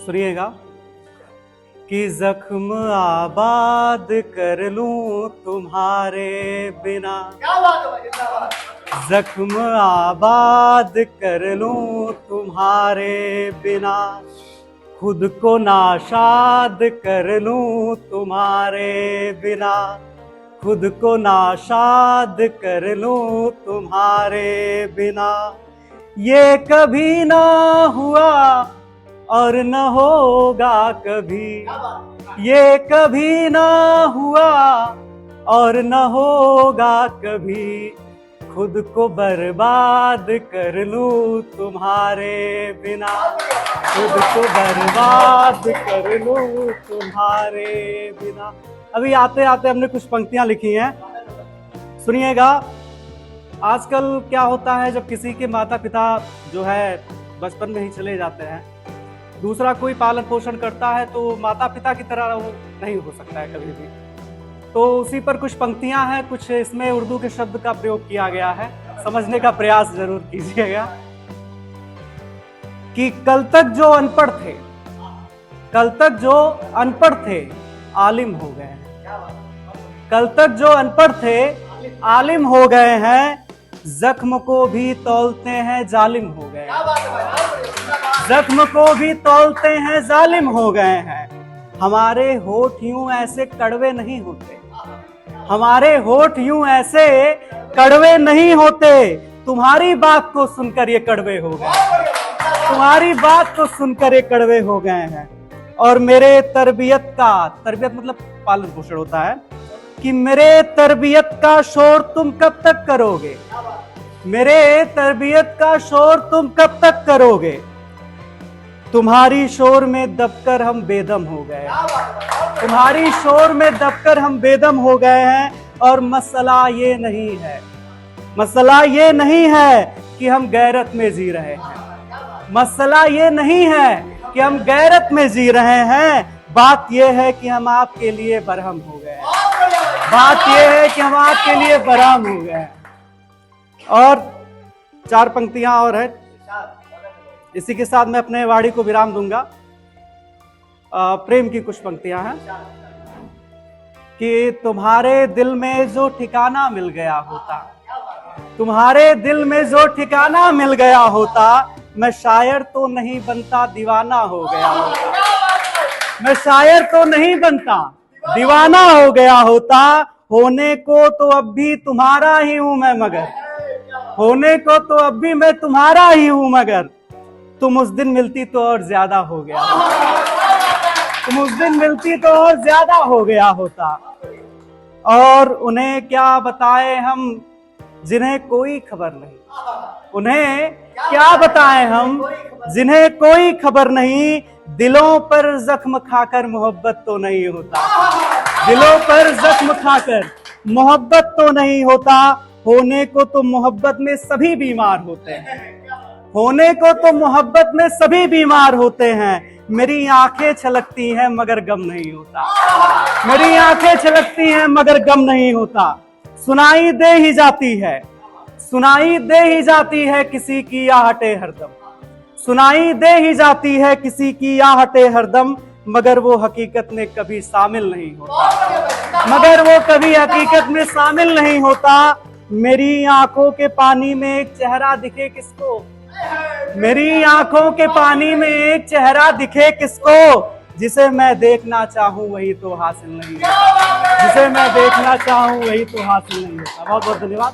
सुनिएगा कि जख्म आबाद कर लूं तुम्हारे बिना, क्या बात है भाई, जिंदाबाद। जख्म आबाद कर लूं तुम्हारे बिना, खुद को नाशाद कर लूं तुम्हारे बिना, खुद को नाशाद कर लूं तुम्हारे बिना। ये कभी ना हुआ और न होगा कभी, क्या बात है। ये कभी ना हुआ और न होगा कभी, खुद को बर्बाद कर लूं तुम्हारे बिना, खुद को बर्बाद कर लूं तुम्हारे बिना। अभी आते आते हमने कुछ पंक्तियां लिखी हैं, सुनिएगा। आजकल क्या होता है, जब किसी के माता पिता जो है बचपन में ही चले जाते हैं, दूसरा कोई पालन पोषण करता है, तो माता पिता की तरह वो नहीं हो सकता है कभी भी। तो उसी पर कुछ पंक्तियां हैं, कुछ इसमें उर्दू के शब्द का प्रयोग किया गया है, समझने का प्रयास जरूर कीजिएगा। कि कल तक जो अनपढ़ थे, कल तक जो अनपढ़ थे आलिम हो गए हैं, क्या बात है। कल तक जो अनपढ़ थे आलिम हो गए हैं, जख्म को भी तौलते हैं जालिम हो गए क्या हैं, बात है भाई, बहुत बढ़िया, जिंदाबाद। जख्म को भी तौलते हैं जालिम हो गए हैं। हमारे होठ यूं ऐसे कड़वे नहीं होते, हमारे होठ यूं ऐसे कड़वे नहीं होते, तुम्हारी बात को सुनकर ये कड़वे हो गए, बहुत बढ़िया, तुम्हारी बात को सुनकर ये कड़वे हो गए हैं। और मेरे तरबियत का, तरबियत मतलब पालन पोषण होता है, कि मेरे तरबियत का शोर तुम कब तक करोगे, क्या बात है। मेरे तरबियत का शोर तुम कब तक करोगे, तुम्हारी शोर में दबकर हम बेदम हो गए, क्या बात है भाई, बहुत बढ़िया। तुम्हारी शोर में दबकर हम बेदम हो गए हैं। और मसला ये नहीं है, मसला ये नहीं है कि हम गैरत में जी रहे हैं, मसला ये नहीं है कि हम गैरत में जी रहे हैं, बात ये है कि हम आपके लिए बरहम हो गए हैं, बहुत बढ़िया भाई। बात ये है कि हम आपके लिए बरहम हो गए हैं। और चार पंक्तियां और है, इसी के साथ मैं अपने वाणी को विराम दूंगा। प्रेम की कुछ पंक्तियां हैं कि तुम्हारे दिल में जो ठिकाना मिल गया होता, तुम्हारे दिल में जो ठिकाना मिल गया होता, मैं शायर तो नहीं बनता दीवाना हो गया होता, मैं शायर तो नहीं बनता दीवाना हो गया होता। होने को तो अब भी तुम्हारा ही हूं मैं मगर, होने को तो अब भी मैं तुम्हारा ही हूं मगर, तुम उस दिन मिलती तो और ज्यादा हो गया, तुम उस दिन मिलती तो और ज्यादा हो गया होता। और उन्हें क्या बताएं हम जिन्हें कोई खबर नहीं, उन्हें क्या बताएं हम जिन्हें कोई खबर नहीं, दिलों पर जख्म खाकर मोहब्बत तो नहीं होता, दिलों पर जख्म खाकर मोहब्बत तो नहीं होता। होने को तो मोहब्बत में सभी बीमार होते हैं, होने को तो मोहब्बत में सभी बीमार होते हैं, मेरी आंखें छलकती हैं मगर गम नहीं होता, मेरी आंखें छलकती हैं मगर गम नहीं होता। सुनाई दे ही जाती है, सुनाई दे ही जाती है किसी की आहटे हरदम, सुनाई दे ही जाती है किसी की आहटे हरदम, मगर वो हकीकत में कभी शामिल नहीं होता, मगर वो कभी हकीकत में शामिल नहीं होता। मेरी आंखों के पानी में एक चेहरा दिखे किसको, मेरी आंखों के पानी में एक चेहरा दिखे किसको, जिसे मैं देखना चाहूं वही तो हासिल नहीं होता, जिसे मैं देखना चाहूं वही तो हासिल नहीं होता। बहुत बहुत धन्यवाद।